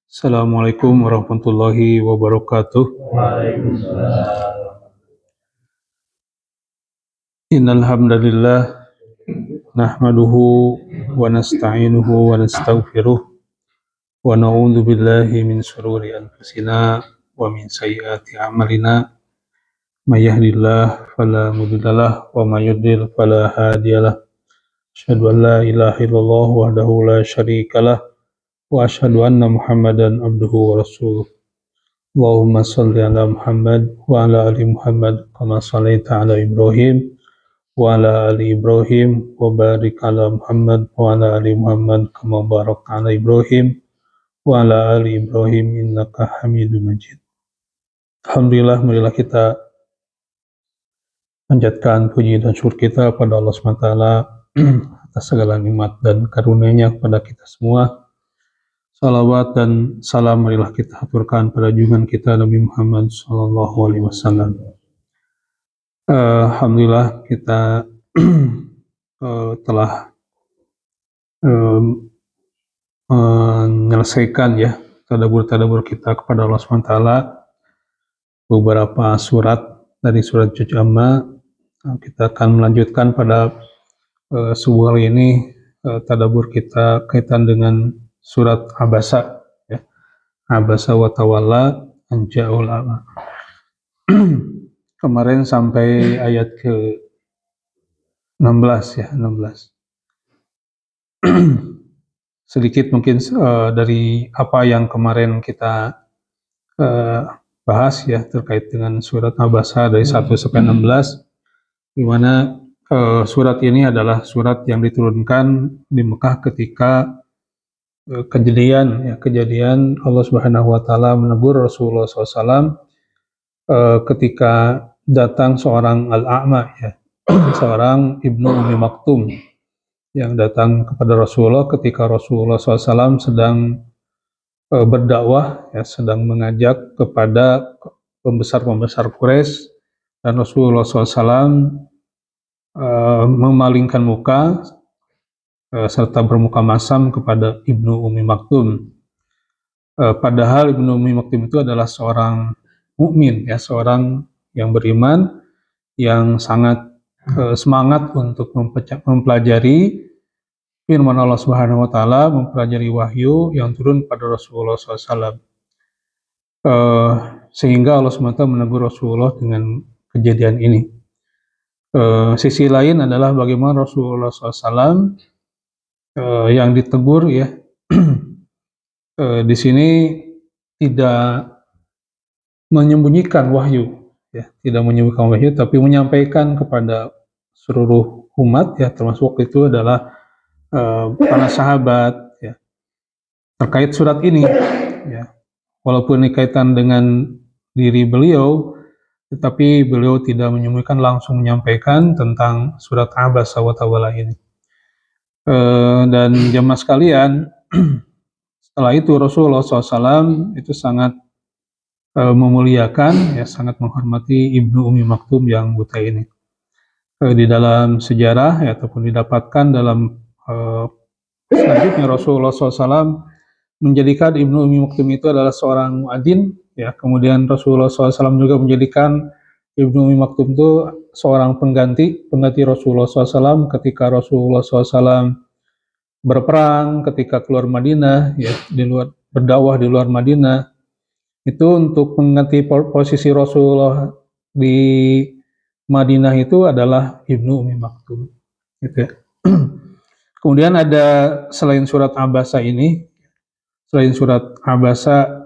Assalamualaikum warahmatullahi wabarakatuh. Waalaikumsalam. Innal hamdalillah nahmaduhu wa nasta'inuhu wa nastaghfiruh wa na'udzu billahi min shururi anfusina wa min sayyiati a'malina. May yahdihillahu fala mudhillalah wa may yudhlil fala hadiyalah. Asyhadu an la ilaha illallah wahdahu la syarikalah wa asyhadu anna Muhammadan abduhu wa rasuluh. Allahumma shalli ala Muhammad wa ala ali Muhammad kama shallaita ala Ibrahim wa ala ali Ibrahim wa barik ala Muhammad wa ala ali Muhammad kama barakta ala Ibrahim wa ala ali Ibrahim innaka Hamidum Majid. Alhamdulillah, marilah kita panjatkan puji dan syukur kita pada Allah SWT atas segala nikmat dan karunia-Nya kepada kita semua. Salawat dan salam marilah kita aturkan pada junjungan kita Nabi Muhammad SAW. Alhamdulillah kita telah menyelesaikan ya tadabbur kita kepada Allah SWT beberapa surat dari surat Juz Amma. Kita akan melanjutkan pada subuh hari ini tadabbur kita kaitan dengan surat Abasa ya. Abasa wa tawalla an ja'ul a'ma. Kemarin sampai ayat ke 16 ya, 16. Sedikit mungkin dari apa yang kemarin kita bahas ya terkait dengan surat Abasa dari 1 sampai 16, di mana surat ini adalah surat yang diturunkan di Mekah ketika kejadian Allah Subhanahu wa taala menegur Rasulullah SAW ketika datang seorang al-a'ma ya, seorang Ibnu Ummi Maktum yang datang kepada Rasulullah ketika Rasulullah SAW sedang berdakwah ya, sedang mengajak kepada pembesar-pembesar Quraisy, dan Rasulullah SAW memalingkan muka serta bermuka masam kepada Ibnu Ummi Maktum. Padahal Ibnu Ummi Maktum itu adalah seorang mukmin ya, seorang yang beriman yang sangat semangat untuk mempelajari firman Allah Subhanahu wa taala, mempelajari wahyu yang turun pada Rasulullah SAW. Sehingga Allah SWT menegur Rasulullah dengan kejadian ini. Sisi lain adalah bagaimana Rasulullah SAW yang ditegur ya di sini tidak menyembunyikan wahyu ya, tidak menyembunyikan wahyu, tapi menyampaikan kepada seluruh umat ya, termasuk waktu itu adalah para sahabat ya, terkait surat ini ya. Walaupun dikaitan dengan diri beliau, tetapi beliau tidak menyembunyikan, langsung menyampaikan tentang surat Abasa wa tawalla ini. Dan jemaah sekalian, setelah itu Rasulullah SAW itu sangat memuliakan ya, sangat menghormati Ibnu Ummi Maktum yang buta ini. Di dalam sejarah ya, ataupun didapatkan dalam selanjutnya Rasulullah SAW menjadikan Ibnu Ummi Maktum itu adalah seorang muadzin ya. Kemudian Rasulullah SAW juga menjadikan Ibnu Ummi Maktum itu seorang pengganti Rasulullah SAW ketika Rasulullah SAW berperang, ketika keluar Madinah ya, berdakwah di luar Madinah. Itu untuk mengganti posisi Rasulullah di Madinah itu adalah Ibnu Ummi Maktum gitu ya. Kemudian ada selain surat Abasa ini, selain surat Abasa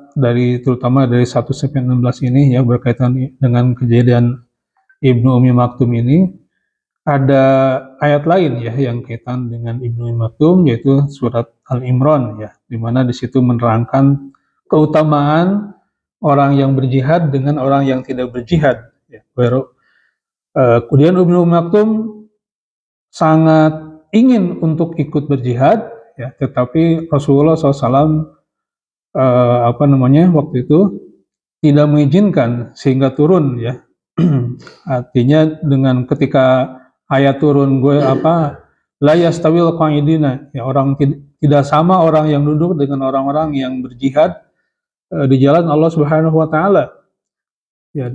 terutama dari 1 sampai 16 ini ya, berkaitan dengan kejadian Ibnu Ummi Maktum ini, ada ayat lain ya yang kaitan dengan Ibnu Ummi Maktum, yaitu surat Al-Imran ya, di mana di situ menerangkan keutamaan orang yang berjihad dengan orang yang tidak berjihad ya. Kemudian Ibnu Ummi Maktum sangat ingin untuk ikut berjihad ya, tetapi Rasulullah SAW waktu itu tidak mengizinkan sehingga turun ya. Artinya dengan ketika ayat turun la yastawil qa'idina ya, orang tidak sama orang yang duduk dengan orang-orang yang berjihad di jalan Allah Subhanahu wa taala. Ya.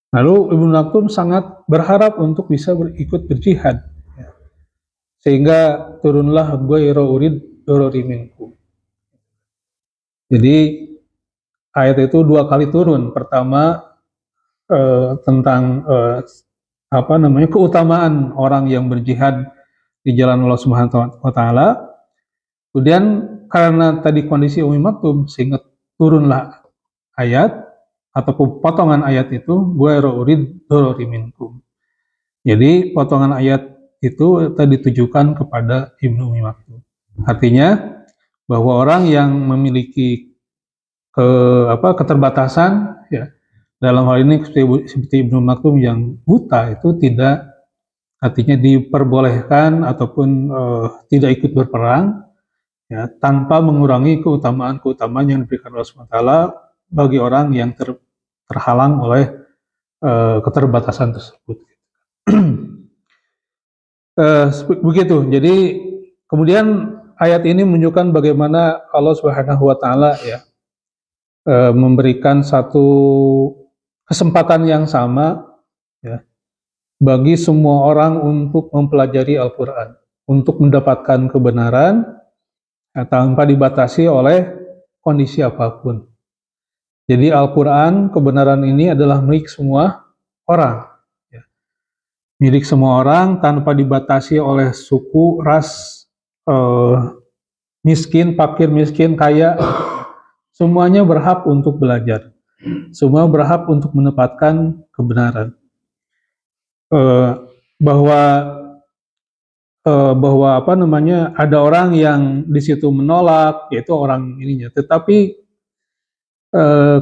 Lalu Ibnu Maktum sangat berharap untuk bisa ikut berjihad. Ya. Sehingga turunlah ghairu urid darari minkum. Jadi ayat itu 2 kali turun. Pertama tentang keutamaan orang yang berjihad di jalan Allah Subhanahu wa taala. Kemudian karena tadi kondisi Umi Maktum sehingga turunlah ayat ataupun potongan ayat itu ghairu urid darari minkum. Jadi potongan ayat itu tadi ditujukan kepada Ibnu Umi Maktum. Artinya bahwa orang yang memiliki keterbatasan, ya, dalam hal ini seperti Ibnu Maktum yang buta itu tidak, artinya diperbolehkan ataupun tidak ikut berperang, ya, tanpa mengurangi keutamaan-keutamaan yang diberikan Allah SWT bagi orang yang terhalang oleh keterbatasan tersebut. Begitu. Jadi kemudian ayat ini menunjukkan bagaimana Allah Subhanahu wa taala, ya, memberikan satu kesempatan yang sama, ya, bagi semua orang untuk mempelajari Al-Qur'an, untuk mendapatkan kebenaran, ya, tanpa dibatasi oleh kondisi apapun. Jadi Al-Qur'an, kebenaran ini adalah milik semua orang, ya. Milik semua orang tanpa dibatasi oleh suku, ras, miskin, fakir, miskin, kaya. Semuanya berhak untuk belajar. Semua berhak untuk mendapatkan kebenaran. Bahwa ada orang yang di situ menolak, yaitu orang ininya. Tetapi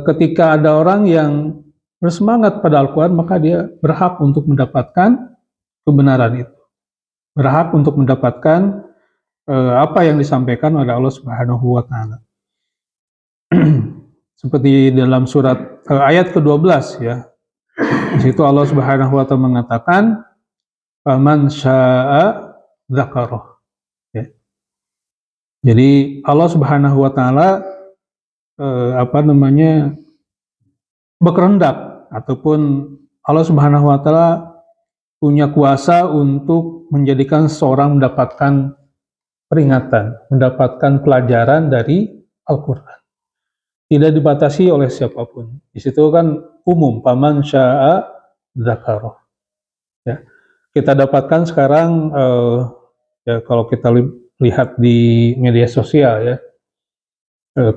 ketika ada orang yang bersemangat pada Al-Quran, maka dia berhak untuk mendapatkan kebenaran itu. Berhak untuk mendapatkan apa yang disampaikan oleh Allah Subhanahu wa taala. Seperti dalam surat ayat ke-12, ya. Di situ Allah Subhanahu wa taala mengatakan faman syaa'a dzakarahu, ya. Jadi Allah Subhanahu wa taala berkehendak ataupun Allah Subhanahu wa taala punya kuasa untuk menjadikan seseorang mendapatkan peringatan, mendapatkan pelajaran dari Al-Qur'an. Tidak dibatasi oleh siapapun. Di situ kan umum, faman syaa'a dzakarahu. Ya. Kita dapatkan sekarang ya, kalau kita lihat di media sosial, ya,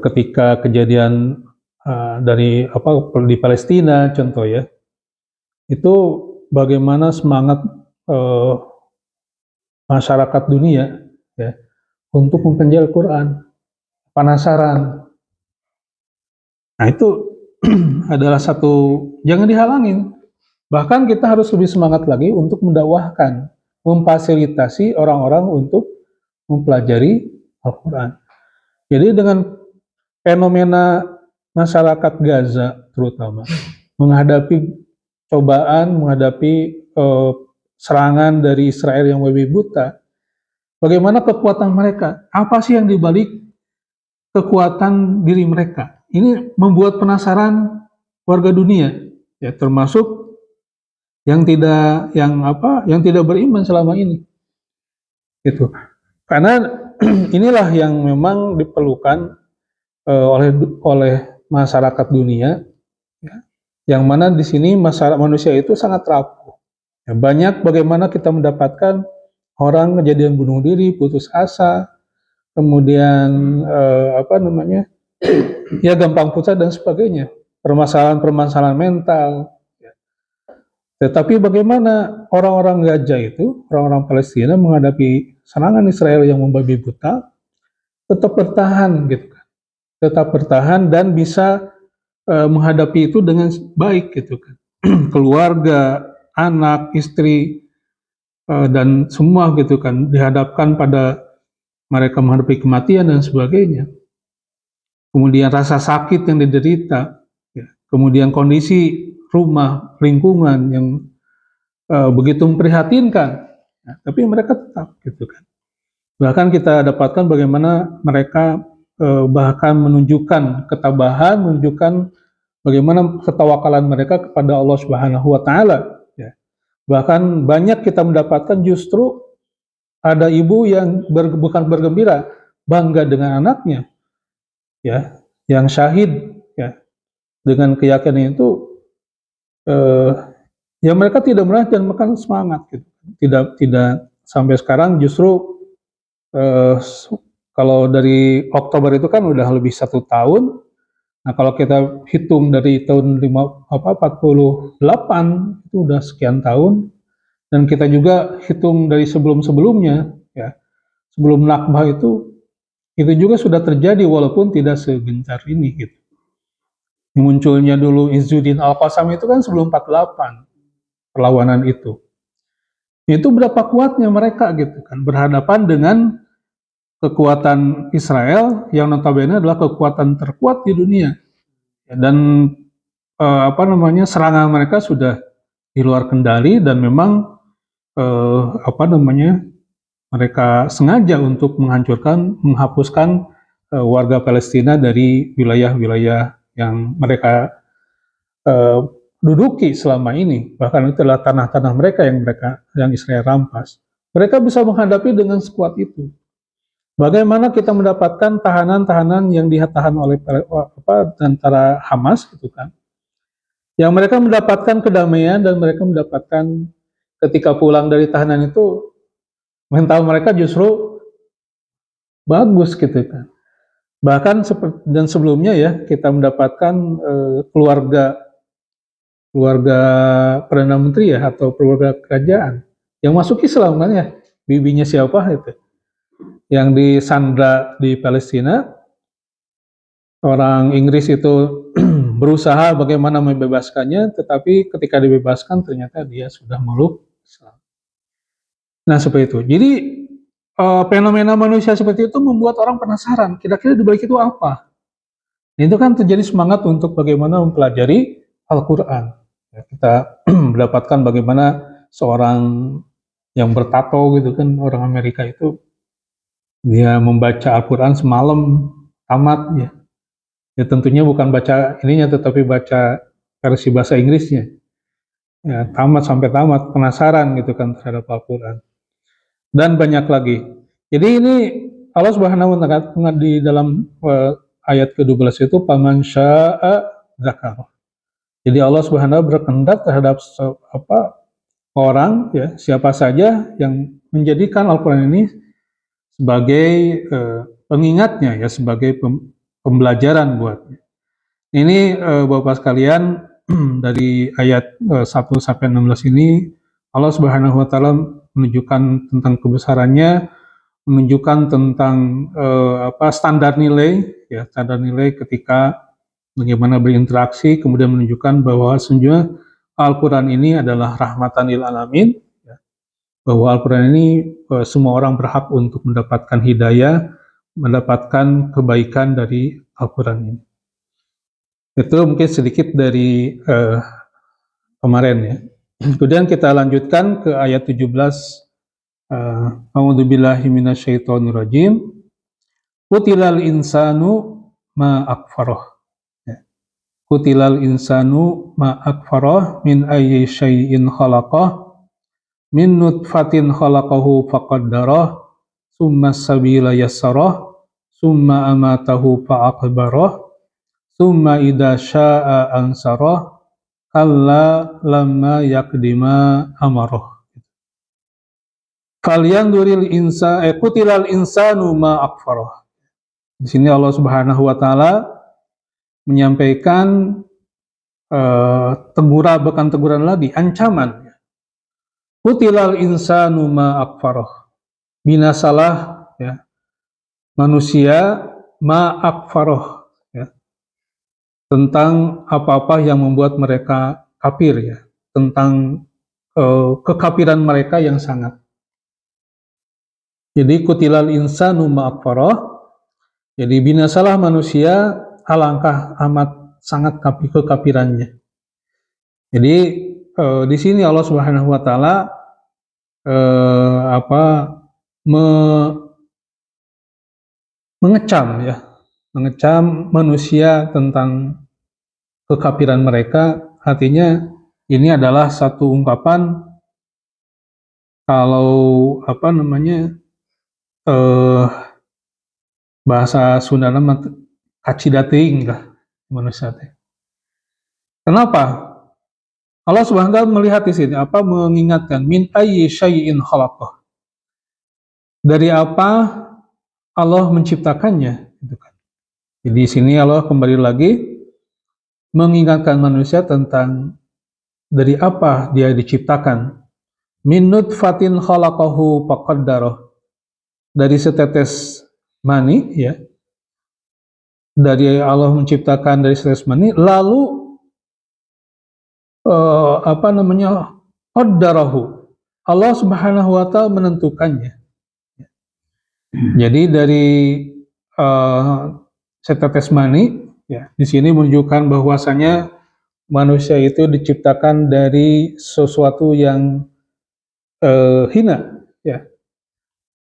ketika kejadian di Palestina contoh, ya, itu bagaimana semangat masyarakat dunia, ya, untuk mempelajari Al-Quran, penasaran. Nah itu adalah satu, jangan dihalangin. Bahkan kita harus lebih semangat lagi untuk mendakwahkan, memfasilitasi orang-orang untuk mempelajari Al-Quran. Jadi dengan fenomena masyarakat Gaza terutama menghadapi cobaan, menghadapi serangan dari Israel yang babi buta, bagaimana kekuatan mereka? Apa sih yang dibalik kekuatan diri mereka? Ini membuat penasaran warga dunia, ya, termasuk yang tidak beriman selama ini. Gitu. Karena inilah yang memang diperlukan oleh masyarakat dunia, ya, yang mana di sini manusia itu sangat rapuh. Ya, banyak bagaimana kita mendapatkan orang kejadian bunuh diri, putus asa, kemudian ya gampang putus dan sebagainya, permasalahan mental. Ya. Tetapi bagaimana orang-orang Gaza itu, orang-orang Palestina menghadapi serangan Israel yang membabi buta, tetap bertahan, gitu kan, tetap bertahan dan bisa menghadapi itu dengan baik, gitu kan. Keluarga, anak, istri, dan semua, gitu kan, dihadapkan pada mereka menghadapi kematian dan sebagainya. Kemudian rasa sakit yang diderita, ya. Kemudian kondisi rumah, lingkungan yang begitu memprihatinkan, ya, tapi mereka tetap, gitu kan. Bahkan kita dapatkan bagaimana mereka bahkan menunjukkan ketabahan, menunjukkan bagaimana ketawakalan mereka kepada Allah Subhanahu wa taala, ya. Bahkan banyak kita mendapatkan justru ada ibu yang bukan bergembira, bangga dengan anaknya, ya, yang syahid, ya. Dengan keyakinan itu, eh, ya mereka tidak merah dan makan semangat, gitu. Tidak sampai sekarang justru eh, kalau dari Oktober itu kan udah lebih 1 tahun. Nah, kalau kita hitung dari tahun 48 itu udah sekian tahun, dan kita juga hitung dari sebelum-sebelumnya, ya, sebelum Nakbah itu juga sudah terjadi walaupun tidak segencar ini, gitu. Munculnya dulu Izzuddin Al-Qassam itu kan sebelum 48 perlawanan itu. Itu berapa kuatnya mereka, gitu kan, berhadapan dengan kekuatan Israel yang notabene adalah kekuatan terkuat di dunia. Dan serangan mereka sudah di luar kendali, dan memang mereka sengaja untuk menghapuskan warga Palestina dari wilayah-wilayah yang mereka uh, duduki selama ini. Bahkan itu adalah tanah-tanah mereka yang Israel rampas. Mereka bisa menghadapi dengan sekuat itu. Bagaimana kita mendapatkan tahanan-tahanan yang ditahan oleh antara Hamas, gitu kan? Yang mereka mendapatkan kedamaian, dan mereka mendapatkan ketika pulang dari tahanan itu mental mereka justru bagus, gitu kan. Bahkan dan sebelumnya ya kita mendapatkan keluarga perdana menteri ya, atau keluarga kerajaan yang masuk Islam kan ya, bibinya siapa itu yang disandra di Palestina. Orang Inggris itu berusaha bagaimana membebaskannya, tetapi ketika dibebaskan ternyata dia sudah meluk Islam. Nah, seperti itu. Jadi fenomena manusia seperti itu membuat orang penasaran, kira-kira di balik itu apa? Nah, itu kan terjadi semangat untuk bagaimana mempelajari Al-Quran. Ya, kita mendapatkan bagaimana seorang yang bertato gitu kan, orang Amerika itu, dia membaca Al-Quran semalam tamat ya. Ya tentunya bukan baca ininya, tetapi baca versi bahasa Inggrisnya. Ya, tamat sampai tamat, penasaran gitu kan terhadap Al-Quran. Dan banyak lagi. Jadi ini Allah Subhanahu wa taala di dalam ayat ke-12 itu paman syaa dzakar. Jadi Allah Subhanahu berkehendak terhadap orang, ya, siapa saja yang menjadikan Al-Qur'an ini sebagai pengingatnya, ya, sebagai pembelajaran buatnya. Ini Bapak sekalian, dari ayat 1 sampai 16 ini Allah Subhanahu wa taala menunjukkan tentang kebesarannya, menunjukkan tentang standar nilai, ya, standar nilai ketika bagaimana berinteraksi, kemudian menunjukkan bahwa sesungguhnya Al-Quran ini adalah rahmatan lil alamin, ya, bahwa Al-Quran ini semua orang berhak untuk mendapatkan hidayah, mendapatkan kebaikan dari Al-Quran ini. Itu mungkin sedikit dari kemarin ya. Kemudian kita lanjutkan ke ayat 17. A'udzubillahi minasyaitonir rajim. Qutilal insanu ma akfarah. Qutilal insanu ma akfarah min ayyi syai'in khalaqah min nutfatin khalaqahu faqaddarah summa sabila yassarah summa amatahu fa'aqbarah summa idza syaa'a ansarah kalla lamma yaqdima amarah. Falyanzuril qutilal insanu ma akfarah. Di sini Allah Subhanahu wa taala menyampaikan bukan teguran lagi, ancaman. Qutilal insanu ma akfarah. Binasalah, ya, manusia ma akfarah, ya, tentang apa-apa yang membuat mereka kafir, ya, tentang kekafiran mereka yang sangat. Jadi qutilal insanu ma akfarah. Jadi binasalah manusia, alangkah amat sangat kekafirannya. Jadi di sini Allah Subhanahu wa taala mengecam, ya, mengecam manusia tentang kekafiran mereka, artinya ini adalah satu ungkapan kalau eh, bahasa Sunda nama kacida teuing lah manusia teh. Kenapa? Allah Subhanahu wa taala melihat di sini mengingatkan min ayyi syai'in khalaqah. Dari apa Allah menciptakannya gitu kan. Jadi di sini Allah kembali lagi mengingatkan manusia tentang dari apa dia diciptakan. Min nutfatin khalaqahu faqaddarah. Dari setetes mani ya. Dari Allah menciptakan dari setetes mani lalu qaddarahu. Allah Subhanahu wa taala menentukannya. Jadi dari setetes mani ya, di sini menunjukkan bahwasanya manusia itu diciptakan dari sesuatu yang hina ya.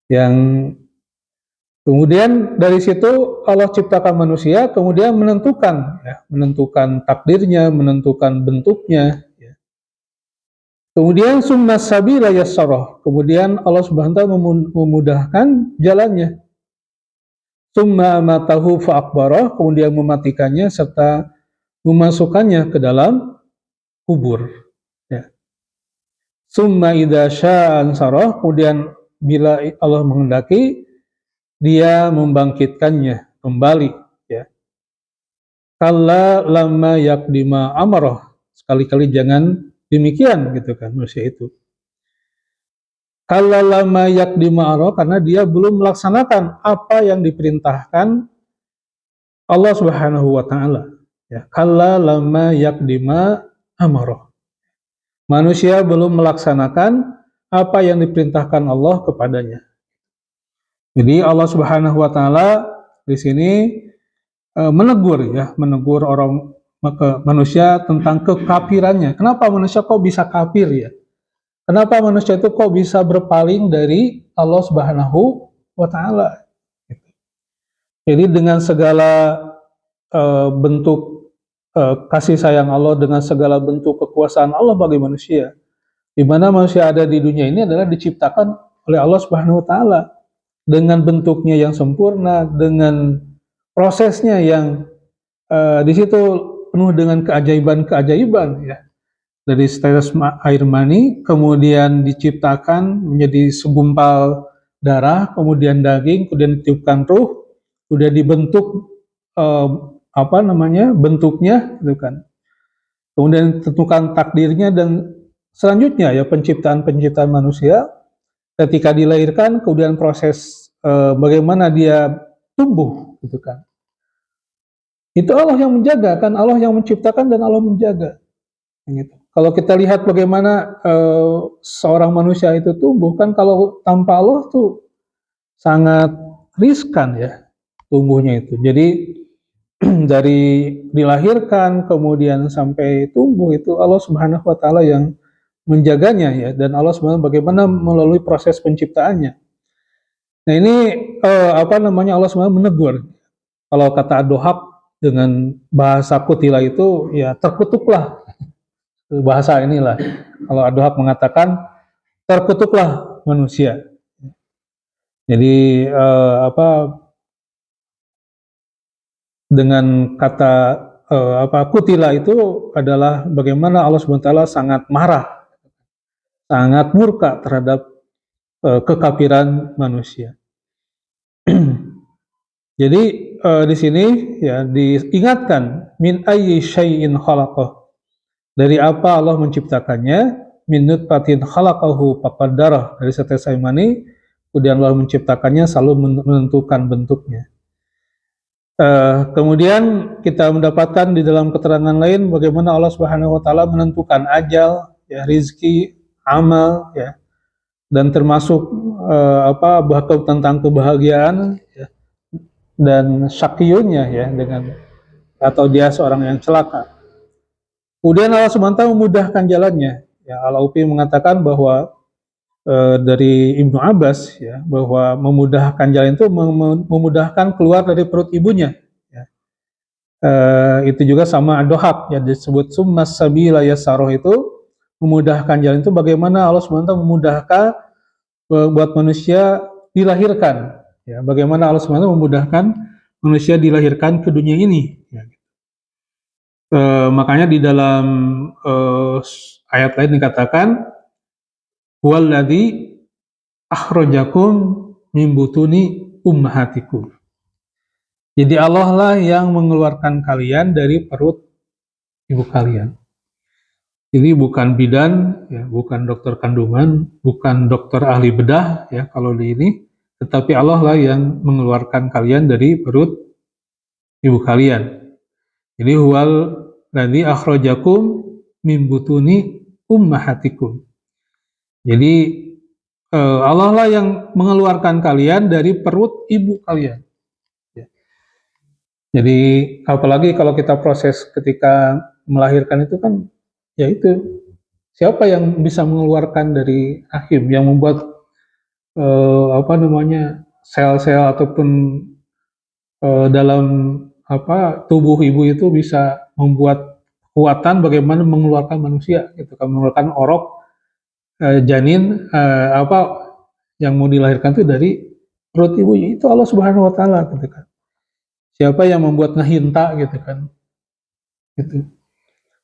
Yang kemudian dari situ Allah ciptakan manusia, kemudian menentukan takdirnya, menentukan bentuknya. Ya. Kemudian summa sabila yassarah. Kemudian Allah Subhanahu wa taala memudahkan jalannya. Summa amatahu fa'akbarah. Kemudian mematikannya serta memasukkannya ke dalam kubur. Ya. Summa idza syaa'a ansarah. Kemudian bila Allah menghendaki, dia membangkitkannya kembali. Ya. Kalla lamma yaqdima amarah. Sekali-kali jangan demikian gitu kan manusia itu. Kalla lamma yaqdima amarah, karena dia belum melaksanakan apa yang diperintahkan Allah Subhanahu wa taala. Ya. Kalla lamma yaqdima amarah. Manusia belum melaksanakan apa yang diperintahkan Allah kepadanya. Jadi Allah Subhanahu wa taala di sini menegur orang manusia tentang kekafirannya. Kenapa manusia kok bisa kafir ya? Kenapa manusia itu kok bisa berpaling dari Allah Subhanahu wa taala? Jadi dengan segala bentuk kasih sayang Allah, dengan segala bentuk kekuasaan Allah bagi manusia, di mana manusia ada di dunia ini adalah diciptakan oleh Allah Subhanahu wa taala dengan bentuknya yang sempurna, dengan prosesnya yang di situ penuh dengan keajaiban-keajaiban ya. Dari setetes air mani kemudian diciptakan menjadi segumpal darah, kemudian daging, kemudian ditiupkan ruh, kemudian dibentuk bentuknya gitu kan. Kemudian ditentukan takdirnya dan selanjutnya ya penciptaan manusia ketika dilahirkan, kemudian proses bagaimana dia tumbuh gitu kan. Itu Allah yang menjaga kan, Allah yang menciptakan dan Allah menjaga. Gitu. Kalau kita lihat bagaimana seorang manusia itu tumbuh kan, kalau tanpa Allah tuh sangat riskan ya tumbuhnya itu. Jadi dari dilahirkan kemudian sampai tumbuh itu Allah Subhanahu wa taala yang menjaganya ya, dan Allah Subhanahu bagaimana melalui proses penciptaannya. Nah ini Allah Subhanahu menegur. Kalau kata Ad-Dhahhak dengan bahasa kutilah itu ya terkutuklah. Bahasa inilah. Kalau Ad-Dhahhak mengatakan terkutuklah manusia. Jadi dengan kata kutilah itu adalah bagaimana Allah SWT sangat marah, sangat murka terhadap kekafiran manusia. Jadi di sini ya diingatkan min ayyi syai'in khalaqah. Dari apa Allah menciptakannya? Min nutfatin khalaqahu faqaddarah. Dari setetes air mani, kemudian Allah menciptakannya selalu menentukan bentuknya. Kemudian kita mendapatkan di dalam keterangan lain bagaimana Allah Subhanahu wa taala menentukan ajal, ya, rizki, amal, ya, dan termasuk tentang kebahagiaan ya, dan syaqiyunnya ya dengan atau dia seorang yang celaka. Kemudian Allah SWT memudahkan jalannya. Ya, Al-Aufi mengatakan bahwa dari Ibnu Abbas ya bahwa memudahkan jalan itu memudahkan keluar dari perut ibunya. Itu juga sama dohak ya, disebut summas sabila yasaroh, itu memudahkan jalan. Itu bagaimana Allah SWT memudahkan buat manusia dilahirkan ya, bagaimana Allah SWT memudahkan manusia dilahirkan ke dunia ini ya. Makanya di dalam ayat lain dikatakan huwallazi akhrajakum min butuni ummahatikum. Jadi Allah lah yang mengeluarkan kalian dari perut ibu kalian. Ini bukan bidan, ya, bukan dokter kandungan, bukan dokter ahli bedah, ya kalau di ini, tetapi Allah lah yang mengeluarkan kalian dari perut ibu kalian. Jadi huwal ladzi akhrajakum min butuni ummahatikum. Jadi Allah lah yang mengeluarkan kalian dari perut ibu kalian. Jadi apalagi kalau kita proses ketika melahirkan itu kan, ya itu siapa yang bisa mengeluarkan dari rahim, yang membuat sel-sel ataupun dalam tubuh ibu itu bisa membuat kekuatan bagaimana mengeluarkan manusia, gitu kan, mengeluarkan orok janin yang mau dilahirkan itu dari perut ibu, itu Allah Subhanahu Wa Taala, gitu kan. Siapa yang membuat ngehinta, gitu kan,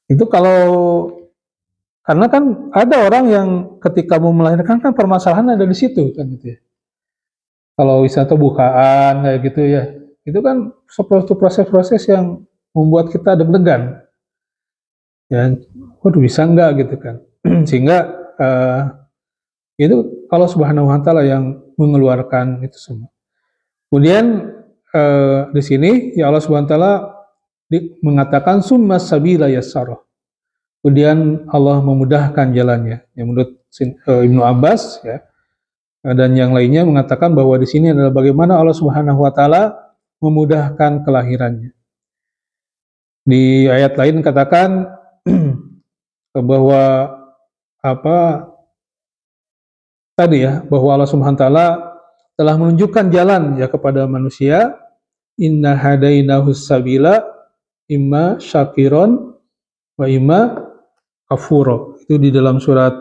itu kalau karena kan ada orang yang ketika mau melahirkan kan permasalahan ada di situ kan, gitu ya. Kalau wisata bukaan kayak gitu ya, itu kan suatu proses-proses yang membuat kita deg-degan ya, waduh bisa enggak gitu kan. Sehingga itu Allah Subhanahu Wa Taala yang mengeluarkan itu semua. Kemudian di sini ya Allah Subhanahu Wa Taala mengatakan summa sabila yassarah. Kemudian Allah memudahkan jalannya. Yang menurut Ibnu Abbas ya, dan yang lainnya mengatakan bahwa di sini adalah bagaimana Allah Subhanahu Wa Taala memudahkan kelahirannya. Di ayat lain katakan bahwa bahwa Allah Subhanahu Wa Taala telah menunjukkan jalan ya kepada manusia. Inna hadainahus sabila imma syakiron wa imma kafuro. Itu di dalam surat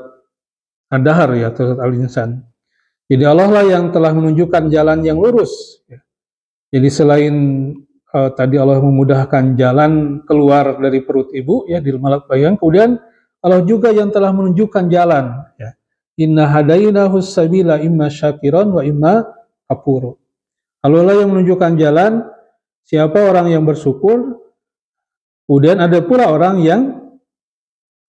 Ad-Dahr ya, atau surat Al-Insan. Jadi Allah lah yang telah menunjukkan jalan yang lurus. Jadi selain tadi Allah memudahkan jalan keluar dari perut ibu ya di malak bayang, kemudian Allah juga yang telah menunjukkan jalan ya. Inna hadainahus sabila imma syakiron wa imma kafuro. Allah lah yang menunjukkan jalan, siapa orang yang bersyukur, kemudian ada pula orang yang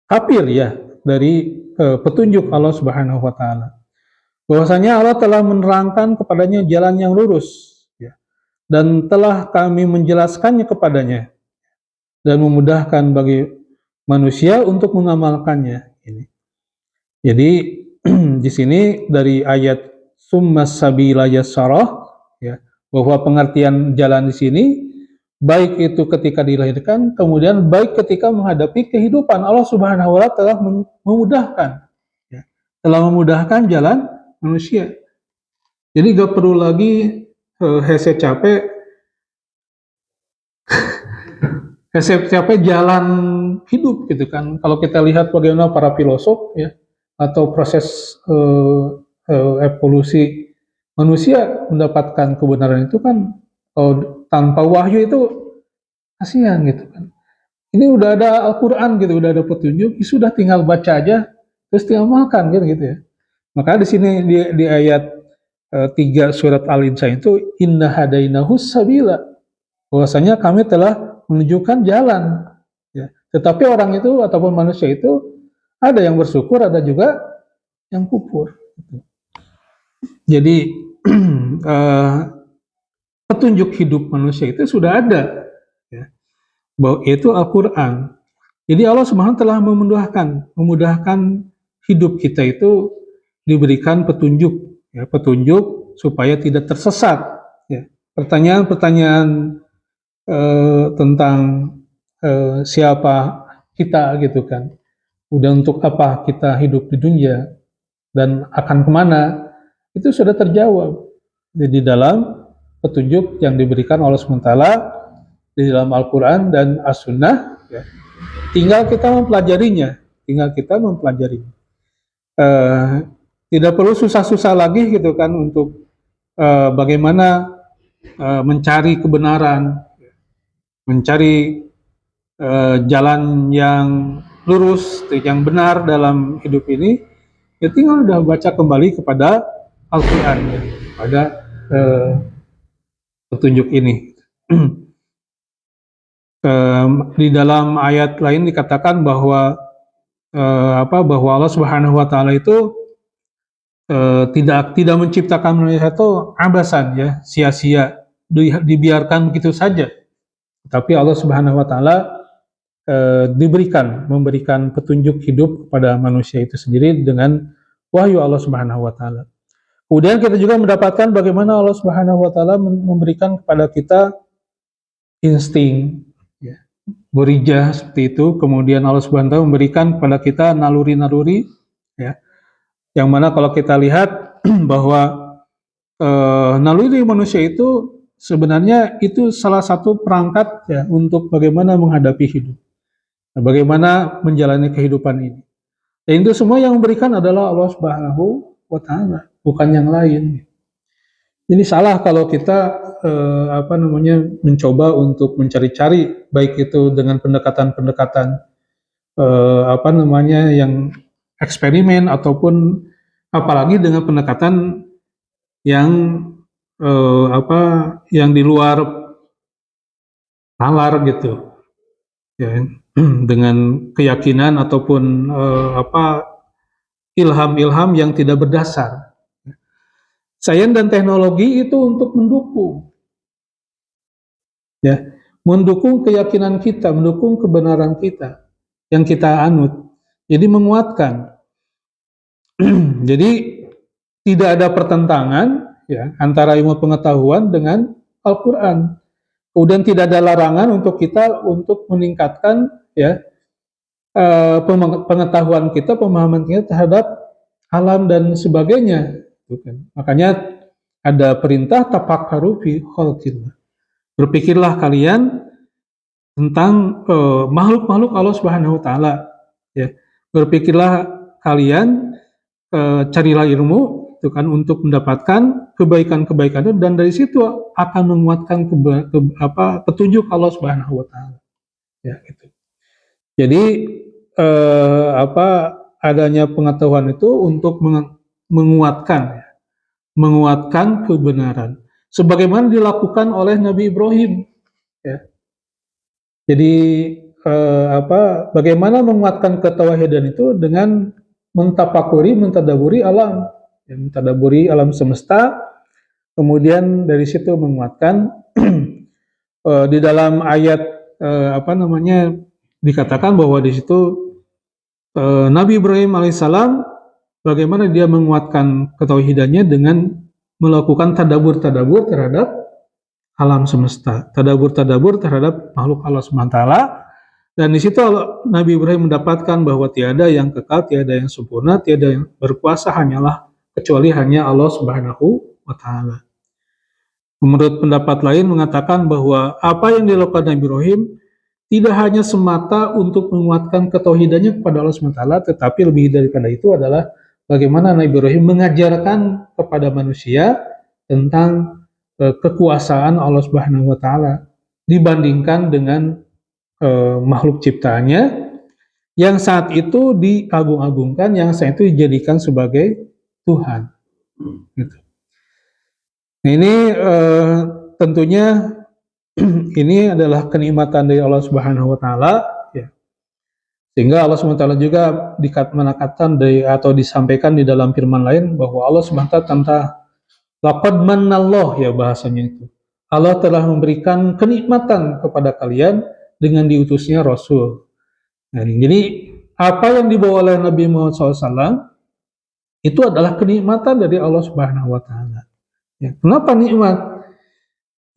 kafir ya dari petunjuk Allah Subhanahu Wa Taala. Bahwasanya Allah telah menerangkan kepadanya jalan yang lurus ya, dan telah kami menjelaskannya kepadanya dan memudahkan bagi manusia untuk mengamalkannya. Ini. Jadi di sini dari ayat summas sabila yassarah ya, bahwa pengertian jalan di sini baik itu ketika dilahirkan, kemudian baik ketika menghadapi kehidupan. Allah Subhanahu wa Ta'ala telah memudahkan ya, telah memudahkan jalan manusia. Jadi gak perlu lagi hese capek jalan hidup gitu kan. Kalau kita lihat bagaimana para filosof ya, atau proses evolusi manusia mendapatkan kebenaran itu kan, tanpa wahyu itu kasihan gitu kan. Ini udah ada Al-Quran gitu, udah ada petunjuk, sudah tinggal baca aja, terus tinggal makan gitu ya. Maka di sini di ayat 3 surat Al-Insan itu inna hadainahus sabila, bahwasanya kami telah menunjukkan jalan ya. Tetapi orang itu ataupun manusia itu ada yang bersyukur, ada juga yang kufur. Jadi petunjuk hidup manusia itu sudah ada ya, bahwa itu Al-Quran. Jadi Allah SWT telah memudahkan hidup kita itu diberikan petunjuk ya, petunjuk supaya tidak tersesat ya. Pertanyaan-pertanyaan tentang siapa kita gitu kan, udah untuk apa kita hidup di dunia dan akan kemana, itu sudah terjawab di dalam petunjuk yang diberikan oleh Allah SWT di dalam Al-Quran dan As-Sunnah, ya. Tinggal kita mempelajarinya, Eh, tidak perlu susah-susah lagi gitu kan untuk bagaimana mencari kebenaran, mencari jalan yang lurus, yang benar dalam hidup ini. Ya tinggal udah baca kembali kepada Al-Quran, ya, pada eh, petunjuk ini. Di dalam ayat lain dikatakan bahwa bahwa Allah Subhanahu Wa Taala itu tidak menciptakan manusia itu abasan, ya, sia-sia, dibiarkan begitu saja. Tapi Allah Subhanahu Wa Taala memberikan petunjuk hidup kepada manusia itu sendiri dengan wahyu Allah Subhanahu Wa Taala. Kemudian kita juga mendapatkan bagaimana Allah Subhanahu Wa Taala memberikan kepada kita insting, ya, berijah seperti itu. Kemudian Allah Subhanahu Wa Taala memberikan kepada kita naluri-naluri, ya, yang mana kalau kita lihat bahwa naluri manusia itu sebenarnya itu salah satu perangkat, ya, untuk bagaimana menghadapi hidup, bagaimana menjalani kehidupan ini. Dan itu semua yang memberikan adalah Allah Subhanahu Wa Taala, bukan yang lain. Jadi salah kalau kita mencoba untuk mencari-cari, baik itu dengan pendekatan-pendekatan yang eksperimen, ataupun apalagi dengan pendekatan yang yang di luar nalar gitu, ya, dengan keyakinan ataupun ilham-ilham yang tidak berdasar. Sains dan teknologi itu untuk mendukung, ya, mendukung keyakinan kita, mendukung kebenaran kita yang kita anut. Jadi menguatkan. Jadi tidak ada pertentangan, ya, antara ilmu pengetahuan dengan Al-Quran. Kemudian tidak ada larangan untuk kita untuk meningkatkan, ya, pengetahuan kita, pemahaman kita terhadap alam dan sebagainya. Makanya ada perintah tafakkaru fi khalqillah. Berpikirlah kalian tentang makhluk-makhluk Allah Subhanahu Wa Taala, ya. Berpikirlah kalian, carilah ilmu, itu kan, untuk mendapatkan kebaikan-kebaikan, dan dari situ akan menguatkan petunjuk Allah Subhanahu Wa Taala, ya, gitu. Jadi adanya pengetahuan itu untuk menguatkan, ya, menguatkan kebenaran, sebagaimana dilakukan oleh Nabi Ibrahim, ya. Jadi bagaimana menguatkan ketauhidan itu dengan mentadaburi alam, ya, mentadaburi alam semesta, kemudian dari situ menguatkan. Di dalam ayat dikatakan bahwa di situ Nabi Ibrahim alaihissalam bagaimana dia menguatkan ketauhidannya dengan melakukan tadabur terhadap alam semesta, tadabur terhadap makhluk Allah SWT. Dan di situ Nabi Ibrahim mendapatkan bahwa tiada yang kekal, tiada yang sempurna, tiada yang berkuasa kecuali hanya Allah Subhanahu Wa Taala. Menurut pendapat lain mengatakan bahwa apa yang dilakukan Nabi Ibrahim tidak hanya semata untuk menguatkan ketauhidannya kepada Allah SWT, tetapi lebih daripada itu adalah bagaimana Nabi Ibrahim mengajarkan kepada manusia tentang kekuasaan Allah Subhanahu Wa Taala dibandingkan dengan makhluk ciptaannya yang saat itu diagung-agungkan, yang saat itu dijadikan sebagai Tuhan. Gitu. Nah, ini tentunya ini adalah kenikmatan dari Allah Subhanahu Wa Taala, ya. Sehingga Allah Subhanahu Wa Taala juga menakatkan atau disampaikan di dalam firman lain bahwa Allah Subhanahu Wa Taala laqad mannallah, ya, bahasanya itu. Allah telah memberikan kenikmatan kepada kalian dengan diutusnya Rasul. Nah, jadi apa yang dibawa oleh Nabi Muhammad SAW itu adalah kenikmatan dari Allah Subhanahu Wa Taala. Ya, kenapa nikmat?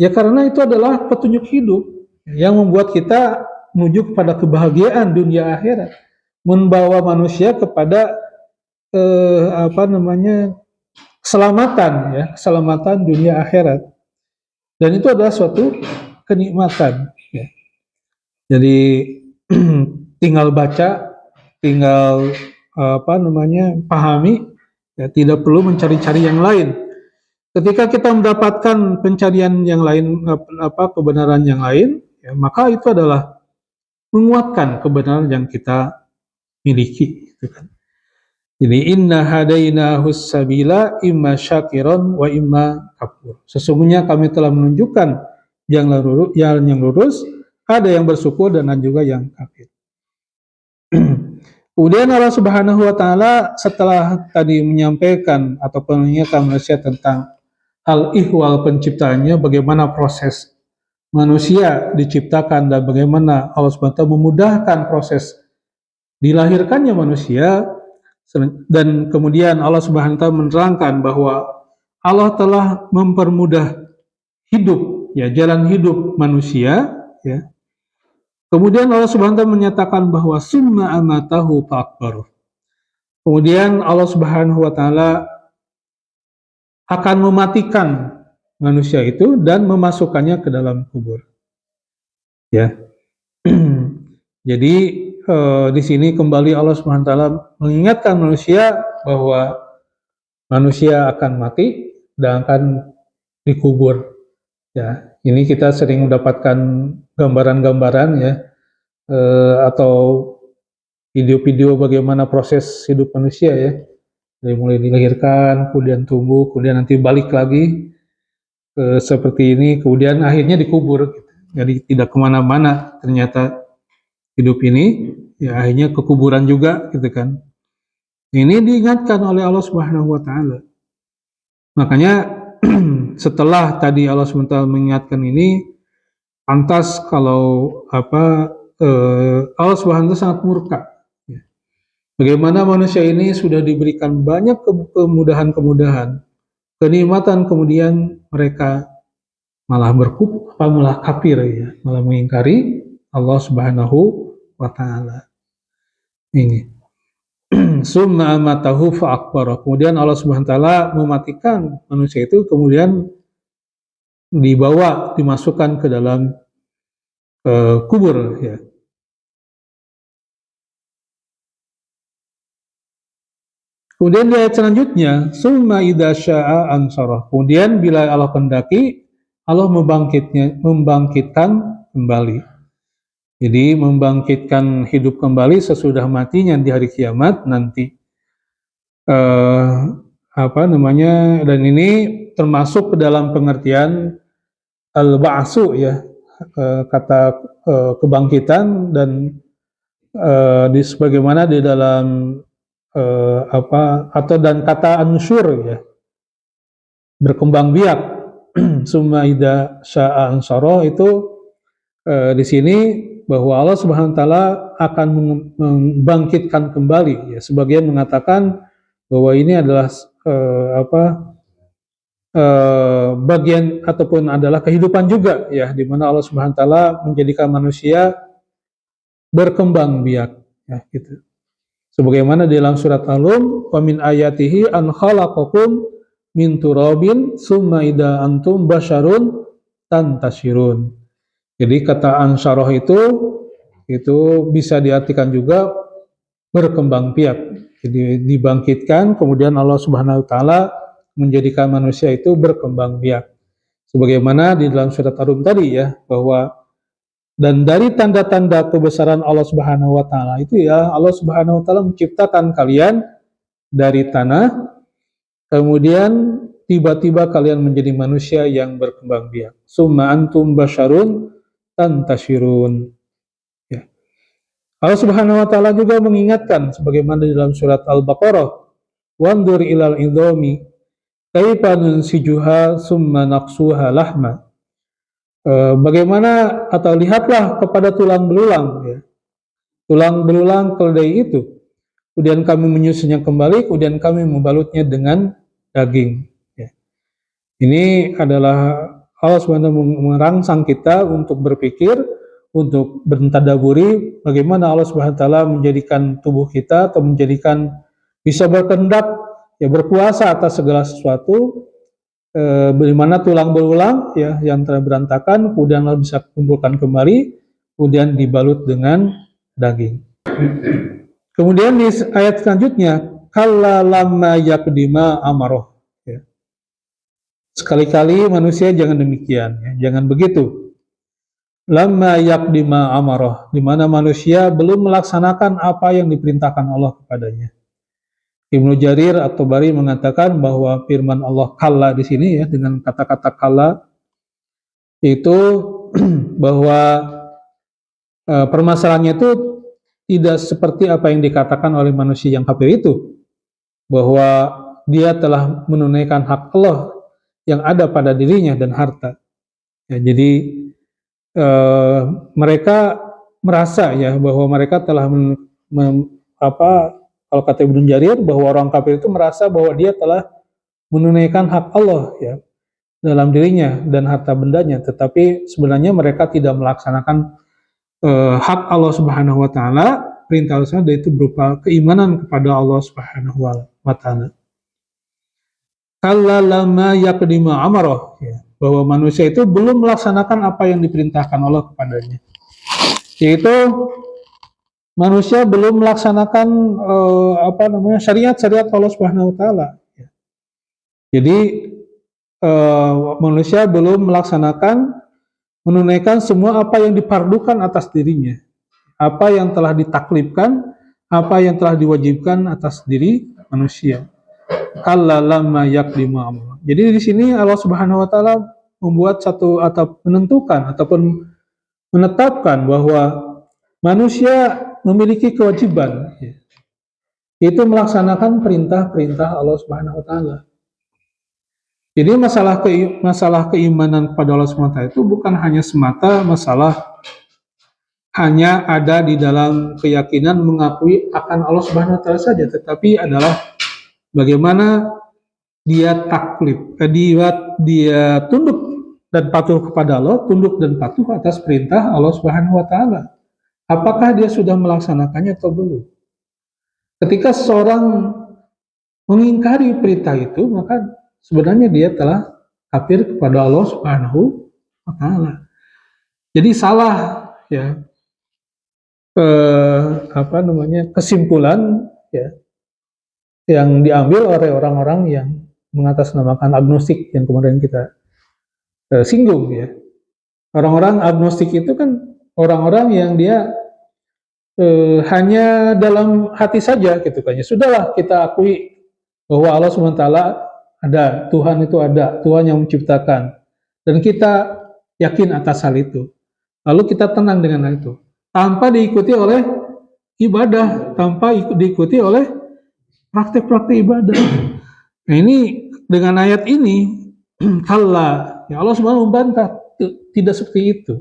Ya karena itu adalah petunjuk hidup yang membuat kita menuju kepada kebahagiaan dunia akhirat, membawa manusia kepada keselamatan, ya, keselamatan dunia akhirat. Dan itu adalah suatu kenikmatan, Jadi tinggal baca, tinggal pahami, ya, tidak perlu mencari-cari yang lain. Ketika kita mendapatkan pencarian yang lain, kebenaran yang lain, ya, maka itu adalah menguatkan kebenaran yang kita miliki. Gitu kan. Jadi inna hadainahus sabila imma syakiron wa imma kafur. Sesungguhnya kami telah menunjukkan yang lurus, ada yang bersyukur dan ada juga yang kafir. Kemudian Allah Subhanahu wa taala setelah tadi menyampaikan atau mengingatkan manusia tentang hal ihwal penciptaannya, bagaimana proses manusia diciptakan dan bagaimana Allah Subhanahu wa taala memudahkan proses dilahirkannya manusia, dan kemudian Allah Subhanahu wa taala menerangkan bahwa Allah telah mempermudah hidup, ya, jalan hidup manusia, ya. Kemudian Allah Subhanahu wa taala menyatakan bahwa summa amatahu fa'akbaruh. Kemudian Allah Subhanahu wa taala akan mematikan manusia itu dan memasukkannya ke dalam kubur. Ya. Jadi di sini kembali Allah Subhanahu wa taala mengingatkan manusia bahwa manusia akan mati dan akan dikubur. Ya, ini kita sering mendapatkan gambaran-gambaran, ya, atau video-video bagaimana proses hidup manusia, ya, dari mulai dilahirkan, kemudian tumbuh, kemudian nanti balik lagi seperti ini, kemudian akhirnya dikubur. Gitu. Jadi tidak kemana-mana ternyata hidup ini, ya, akhirnya ke kuburan juga, gitu kan. Ini diingatkan oleh Allah Subhanahu wa taala. Makanya setelah tadi Allah SWT mengingatkan ini, pantas kalau Allah SWT sangat murka. Ya. Bagaimana manusia ini sudah diberikan banyak kemudahan-kemudahan, kenikmatan, kemudian mereka malah malah kafir, ya, malah mengingkari Allah Subhanahu wa taala. Ini. Summa amatahu fa'akbarah. Kemudian Allah Subhanahu wa taala mematikan manusia itu, kemudian dimasukkan ke dalam kubur, ya. Kemudian di ayat selanjutnya, summa idza syaa ansarah. Kemudian bila Allah kehendaki, Allah membangkitkan kembali. Jadi membangkitkan hidup kembali sesudah matinya di hari kiamat nanti. Dan ini termasuk ke dalam pengertian al-ba'su, ya, kata kebangkitan, dan sebagaimana di dalam dan kata ansyur, ya, berkembang biak. Summa idza syaa ansara itu di sini bahwa Allah Subhanahu wa taala akan membangkitkan kembali, ya. Sebagian mengatakan bahwa ini adalah bagian ataupun adalah kehidupan juga, ya, di mana Allah Subhanahu wa taala menjadikan manusia berkembang biak, ya, gitu. Sebagaimana di dalam surat Al-Rum, wa min ayatihi an khalaqakum min turabin summa idza antum basyarun tantashirun. Jadi kata ansyarah itu bisa diartikan juga berkembang biak. Jadi dibangkitkan, kemudian Allah Subhanahu wa taala menjadikan manusia itu berkembang biak. Sebagaimana di dalam surat Ar-Rum tadi, ya, bahwa dan dari tanda-tanda kebesaran Allah Subhanahu wa taala itu, ya, Allah Subhanahu wa taala menciptakan kalian dari tanah, kemudian tiba-tiba kalian menjadi manusia yang berkembang biak. Summa antum basyarun tantashirun. Ya. Allah Subhanahu wa taala juga mengingatkan sebagaimana di dalam surat Al-Baqarah, wandur ilal idhami kaifa nunsijuha summa naqsuha lahma. Bagaimana, atau lihatlah kepada tulang belulang, ya. Tulang belulang keledai itu. Kemudian kami menyusunnya kembali, kemudian kami membalutnya dengan daging. Ya. Ini adalah Allah SWT merangsang kita untuk berpikir, untuk bertadaburi bagaimana Allah SWT menjadikan tubuh kita atau menjadikan bisa berkehendak, ya, berkuasa atas segala sesuatu. Di mana tulang belulang, ya, yang telah berantakan kemudian Allah bisa kumpulkan kembali, kemudian dibalut dengan daging. Kemudian di ayat selanjutnya, kalla lamma yaqdima amaroh. Ya. Sekali-kali manusia jangan demikian, ya. Jangan begitu. Lamma yaqdima amaroh, di mana manusia belum melaksanakan apa yang diperintahkan Allah kepadanya. Ibnu Jarir At-Tabari mengatakan bahwa firman Allah kalla di sini ya dengan kata-kata kalla itu bahwa permasalahannya itu tidak seperti apa yang dikatakan oleh manusia yang kafir itu, bahwa dia telah menunaikan hak Allah yang ada pada dirinya dan harta. Ya, jadi mereka merasa ya bahwa mereka telah kalau kata Ibnu Jarir bahwa orang kafir itu merasa bahwa dia telah menunaikan hak Allah ya dalam dirinya dan harta bendanya, tetapi sebenarnya mereka tidak melaksanakan hak Allah Subhanahu wa taala, perintah Allah itu berupa keimanan kepada Allah Subhanahu wa taala. Kalla lamma yaqdima amarah, ya, bahwa manusia itu belum melaksanakan apa yang diperintahkan Allah kepadanya. Yaitu manusia belum melaksanakan syariat-syariat Allah Subhanahu wa taala. Ya. Jadi manusia belum menunaikan semua apa yang dipardukan atas dirinya, apa yang telah ditaklifkan, apa yang telah diwajibkan atas diri manusia. Kalla lamma yaqdimu amra. Jadi di sini Allah Subhanahu wa taala membuat satu atau menentukan ataupun menetapkan bahwa manusia memiliki kewajiban yaitu melaksanakan perintah-perintah Allah Subhanahu wa taala. Jadi masalah keimanan kepada Allah Subhanahu wa taala itu bukan hanya semata masalah hanya ada di dalam keyakinan mengakui akan Allah Subhanahu wa taala saja, tetapi adalah bagaimana dia taklif, dia tunduk dan patuh kepada Allah, tunduk dan patuh atas perintah Allah Subhanahu wa taala. Apakah dia sudah melaksanakannya atau belum? Ketika seseorang mengingkari perintah itu, maka sebenarnya dia telah kafir kepada Allah Subhanahu wa taala. Jadi salah ya kesimpulan ya yang diambil oleh orang-orang yang mengatasnamakan agnostik yang kemudian kita singgung ya. Orang-orang agnostik itu kan orang-orang yang dia hanya dalam hati saja gitu kan. Ya sudahlah kita akui bahwa Allah SWT ada, Tuhan itu ada, Tuhan yang menciptakan. Dan kita yakin atas hal itu. Lalu kita tenang dengan hal itu. Tanpa diikuti oleh ibadah, tanpa diikuti oleh praktek-praktek ibadah. Nah ini dengan ayat ini, kalla, ya Allah SWT membantah, tidak seperti itu.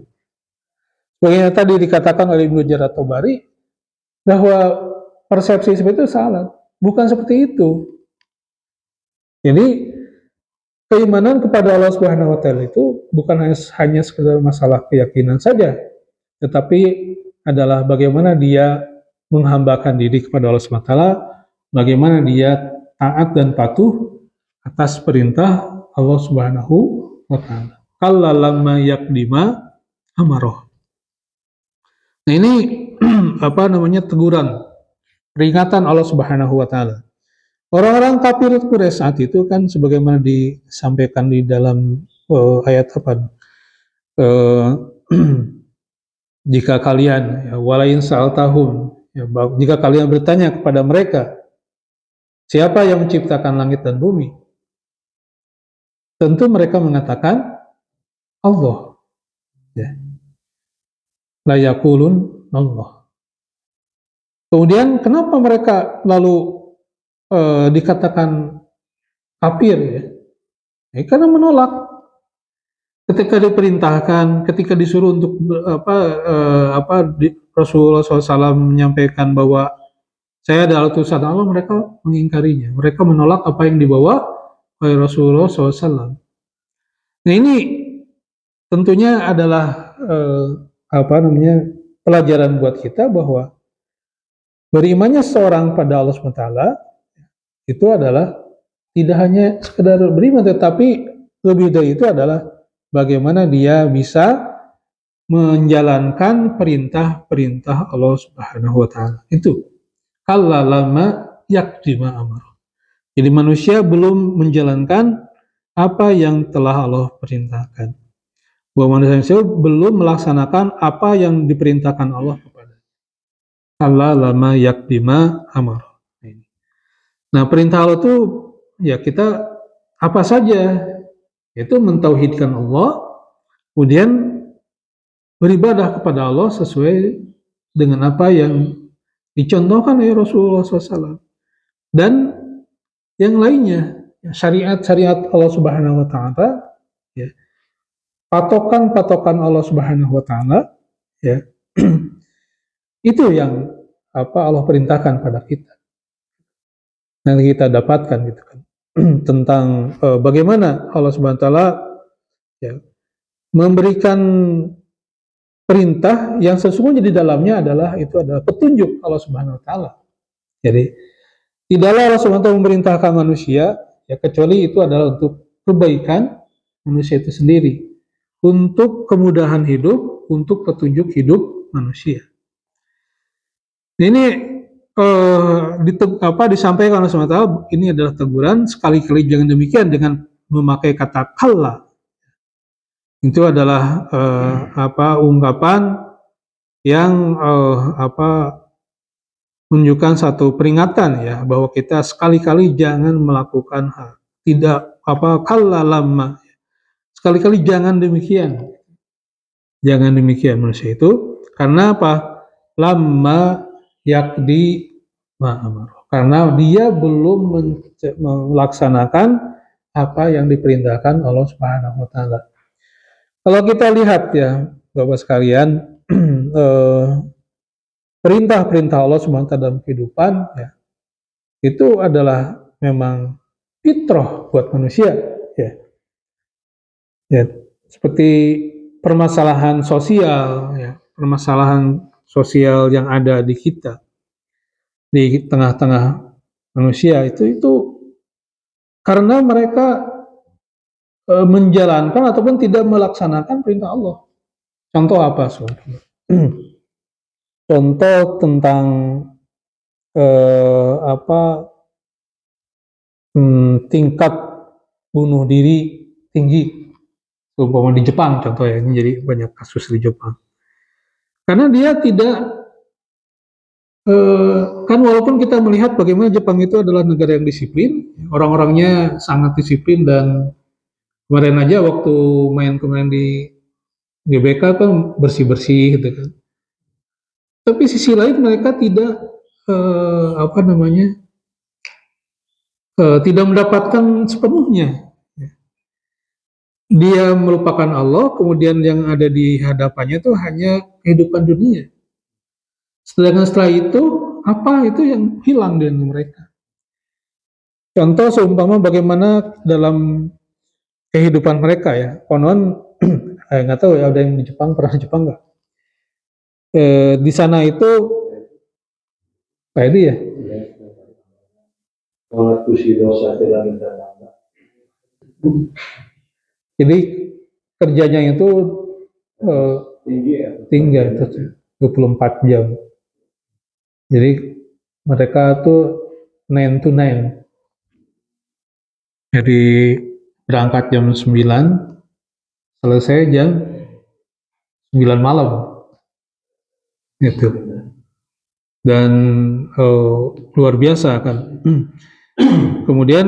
Bagaimana tadi dikatakan oleh Ibnu Jarir At-Tabari bahwa persepsi seperti itu salah, bukan seperti itu. Jadi keimanan kepada Allah Subhanahu wa taala itu bukan hanya sekedar masalah keyakinan saja, tetapi adalah bagaimana dia menghambakan diri kepada Allah Subhanahu wa taala, bagaimana dia taat dan patuh atas perintah Allah Subhanahu wa taala. Kalla lamma yaqdima amaroh. Nah ini teguran, peringatan Allah Subhanahu wa taala. Orang-orang kafir Quraisy saat itu kan sebagaimana disampaikan di dalam ayat jika kalian ya, walain sa'altahum ya, jika kalian bertanya kepada mereka siapa yang menciptakan langit dan bumi, tentu mereka mengatakan Allah. Ya. La yaqulun Allah. Kemudian kenapa mereka lalu dikatakan kafir ya? Karena menolak. Ketika diperintahkan, ketika disuruh untuk Rasulullah SAW menyampaikan bahwa saya adalah utusan Allah, mereka mengingkarinya. Mereka menolak apa yang dibawa oleh Rasulullah SAW. Nah ini tentunya adalah pelajaran buat kita bahwa berimannya seorang pada Allah SWT itu adalah tidak hanya sekedar beriman, tetapi lebih dari itu adalah bagaimana dia bisa menjalankan perintah-perintah Allah Subhanahu wa taala. Itu kalla lama yakdima amar. Jadi manusia belum menjalankan apa yang telah Allah perintahkan. Bahwa manusia belum melaksanakan apa yang diperintahkan Allah kepada. Kalla lama yakdima amar. Nah, perintah Allah itu ya kita apa saja, yaitu mentauhidkan Allah, kemudian beribadah kepada Allah sesuai dengan apa yang dicontohkan oleh Rasulullah SAW dan yang lainnya, syariat-syariat Allah Subhanahu Wa Taala, ya, patokan-patokan Allah Subhanahu Wa Taala, ya, itu yang Allah perintahkan pada kita. Nanti kita dapatkan gitu kan tentang bagaimana Allah Subhanahu Wa Taala ya, memberikan perintah yang sesungguhnya di dalamnya adalah petunjuk Allah Subhanahu Wa Taala. Jadi tidaklah Allah Subhanahu Wa Taala memerintahkan manusia ya kecuali itu adalah untuk kebaikan manusia itu sendiri, untuk kemudahan hidup, untuk petunjuk hidup manusia. Ini disampaikan oleh Allah SWT, ini adalah teguran, sekali-kali jangan demikian dengan memakai kata kalla. Itu adalah ungkapan yang menunjukkan satu peringatan ya, bahwa kita sekali-kali jangan melakukan kalla lama. Sekali-kali jangan demikian. Jangan demikian manusia itu, karena apa? Lama yakdi ma'amar. Karena dia belum melaksanakan apa yang diperintahkan Allah Subhanahu wa taala. Kalau kita lihat ya, Bapak sekalian, perintah-perintah Allah Subhanahu wa taala dalam kehidupan ya, itu adalah memang fitrah buat manusia ya. Ya, seperti permasalahan sosial ya, permasalahan sosial yang ada di kita, di tengah-tengah manusia itu karena mereka menjalankan ataupun tidak melaksanakan perintah Allah. Contoh apa? Contoh tentang tingkat bunuh diri tinggi, umpama di Jepang contohnya, ini jadi banyak kasus di Jepang. Karena dia tidak kan walaupun kita melihat bagaimana Jepang itu adalah negara yang disiplin, orang-orangnya sangat disiplin, dan kemarin aja waktu main kemarin di GBK kan bersih-bersih gitu kan. Tapi sisi lain mereka tidak tidak mendapatkan sepenuhnya. Dia melupakan Allah, kemudian yang ada di hadapannya itu hanya kehidupan dunia. Sedangkan setelah itu, apa itu yang hilang dengan mereka? Contoh seumpama bagaimana dalam kehidupan mereka ya, konon nggak tahu ya, ada yang di Jepang, pernah di Jepang nggak? Di sana itu kayak dia ya. Jadi kerjanya itu tinggi itu 24 jam. Jadi mereka tuh 9 to 9. Jadi berangkat jam 9, selesai jam 9 malam. Gitu. Dan luar biasa kan. Kemudian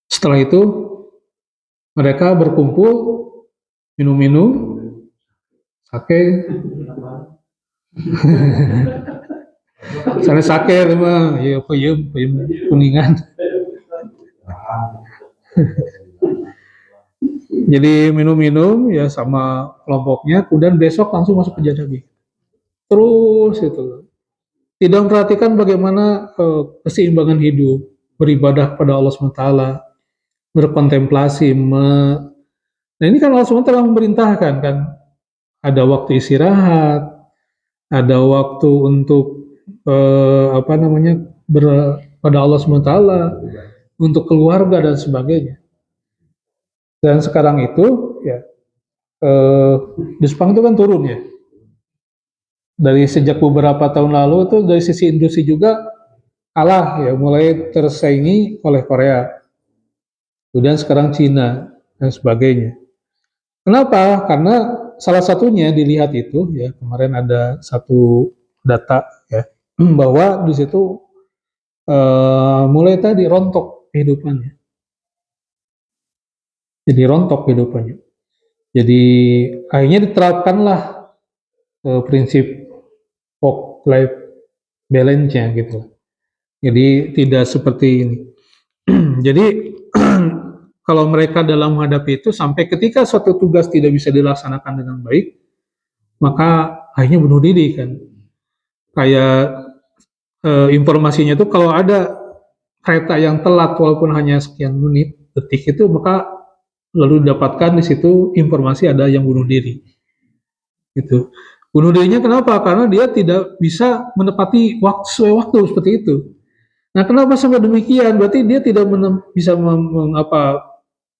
setelah itu mereka berkumpul minum-minum sake. Sana sake mah ya peuyeum kuningan. Jadi minum-minum ya sama kelompoknya, kemudian besok langsung masuk ke jadabi. Terus itu. Tidak memperhatikan bagaimana keseimbangan hidup, beribadah kepada Allah SWT, berkontemplasi. Nah ini kan Allah SWT memerintahkan kan, ada waktu istirahat, ada waktu untuk pada Allah SWT, untuk keluarga dan sebagainya. Dan sekarang itu ya di Jepang itu kan turun ya. Dari sejak beberapa tahun lalu itu dari sisi industri juga kalah ya, mulai tersaingi oleh Korea. Kemudian sekarang Cina dan sebagainya. Kenapa? Karena salah satunya dilihat itu ya, kemarin ada satu data ya, bahwa di situ mulai tadi rontok kehidupannya. Jadi rontok kehidupannya. Jadi akhirnya diterapkanlah prinsip work life balance-nya gitu. Jadi tidak seperti ini. Jadi kalau mereka dalam menghadapi itu sampai ketika suatu tugas tidak bisa dilaksanakan dengan baik, maka akhirnya bunuh diri kan. Kayak informasinya itu kalau ada kereta yang telat walaupun hanya sekian menit, detik itu, maka lalu didapatkan di situ informasi ada yang bunuh diri. Gitu. Bunuh dirinya kenapa? Karena dia tidak bisa menepati sesuai waktu seperti itu. Nah, kenapa sampai demikian? Berarti dia tidak bisa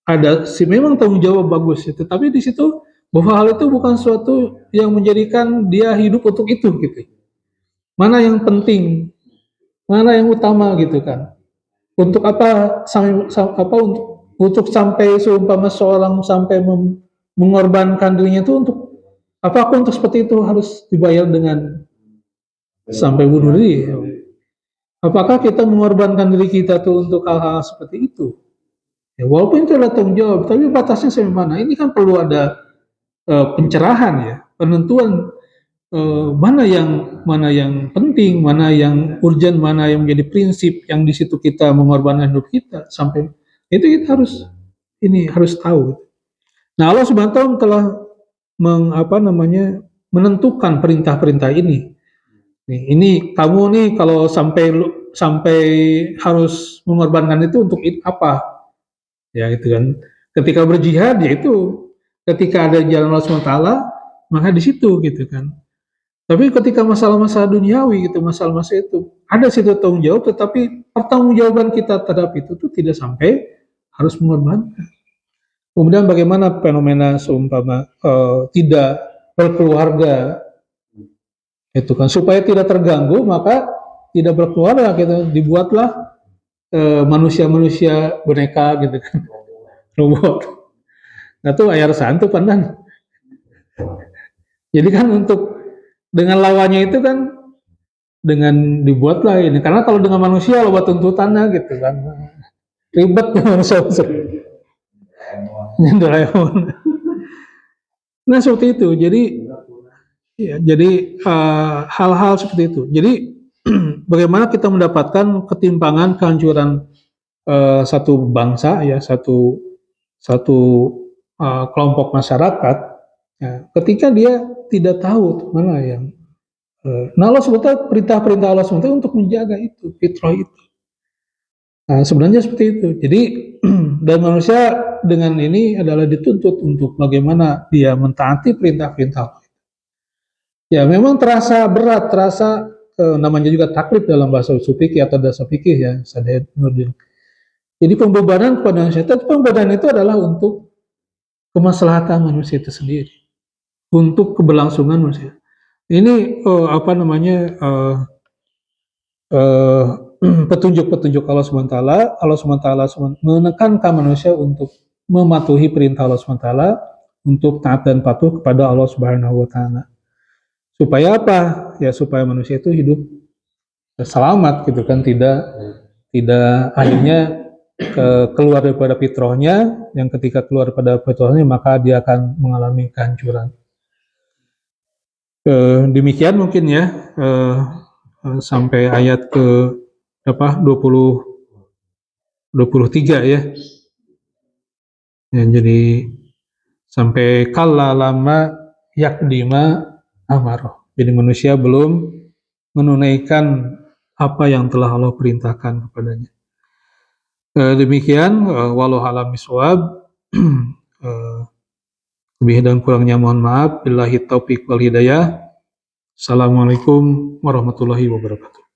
ada sih memang tanggung jawab bagus ya, tetapi di situ bahwa hal itu bukan suatu yang menjadikan dia hidup untuk itu gitu. Mana yang penting, mana yang utama gitu kan. Untuk apa untuk sampai seumpama seorang sampai mengorbankan dirinya itu untuk apa, aku untuk seperti itu harus dibayar dengan sampai bunuh diri. Apakah kita mengorbankan diri kita tuh untuk hal-hal seperti itu? Ya, walaupun itu adalah tanggung jawab, tapi batasnya sampai mana? Ini kan perlu ada pencerahan ya, penentuan mana yang penting, mana yang urgent, mana yang menjadi prinsip yang di situ kita mengorbankan hidup kita sampai itu kita harus tahu. Nah, Allah Subhanahu wa taala telah menentukan perintah-perintah ini. Ini kamu nih kalau sampai harus mengorbankan itu untuk apa? Ya gitu kan. Ketika berjihad ya itu ketika ada jalan Allah SWT, maka di situ gitu kan. Tapi ketika masalah-masalah duniawi gitu, masalah-masalah itu ada situ tanggung jawab, tetapi pertanggungjawaban kita terhadap itu tuh tidak sampai harus mengorbankan. Kemudian bagaimana fenomena seumpama tidak berkeluarga itu kan, supaya tidak terganggu maka tidak berkeluarga gitu, dibuatlah manusia-manusia boneka gitu kan, robot. Nah tuh ayar santu pandan. Jadi kan untuk dengan lawannya itu kan dengan dibuatlah ini, karena kalau dengan manusia lo buat tuntutannya gitu kan ribet manusia. Doraemon. Nah seperti itu. Jadi ya, jadi hal-hal seperti itu. Jadi bagaimana kita mendapatkan ketimpangan, kehancuran satu bangsa ya, satu kelompok masyarakat ya, ketika dia tidak tahu mana yang nah Allah SWT, perintah-perintah Allah SWT untuk menjaga itu, fitrah itu. Nah, sebenarnya seperti itu. Jadi dan manusia dengan ini adalah dituntut untuk bagaimana dia mentaati perintah-perintah Allah. Ya, memang terasa berat, terasa namanya juga taklid dalam bahasa usul fikih atau dasar fikih ya, Saded Nurdin. Jadi pembebanan kepada manusia itu, pembebanan itu adalah untuk kemaslahatan manusia itu sendiri, untuk keberlangsungan manusia. Ini petunjuk-petunjuk Allah SWT. Allah SWT menekankan manusia untuk mematuhi perintah Allah SWT, untuk taat dan patuh kepada Allah Subhanahu wa taala. Supaya apa? Ya supaya manusia itu hidup selamat gitu kan, tidak akhirnya keluar daripada fitrahnya, yang ketika keluar daripada fitrahnya maka dia akan mengalami kehancuran. Demikian mungkin ya sampai ayat ke 23 ya. Ya, jadi sampai kalla lama yakdima amaroh. Jadi manusia belum menunaikan apa yang telah Allah perintahkan kepadanya. Demikian walau alam bisawab. Lebih dan kurangnya mohon maaf. Billahi taufiq wal hidayah. Assalamualaikum warahmatullahi wabarakatuh.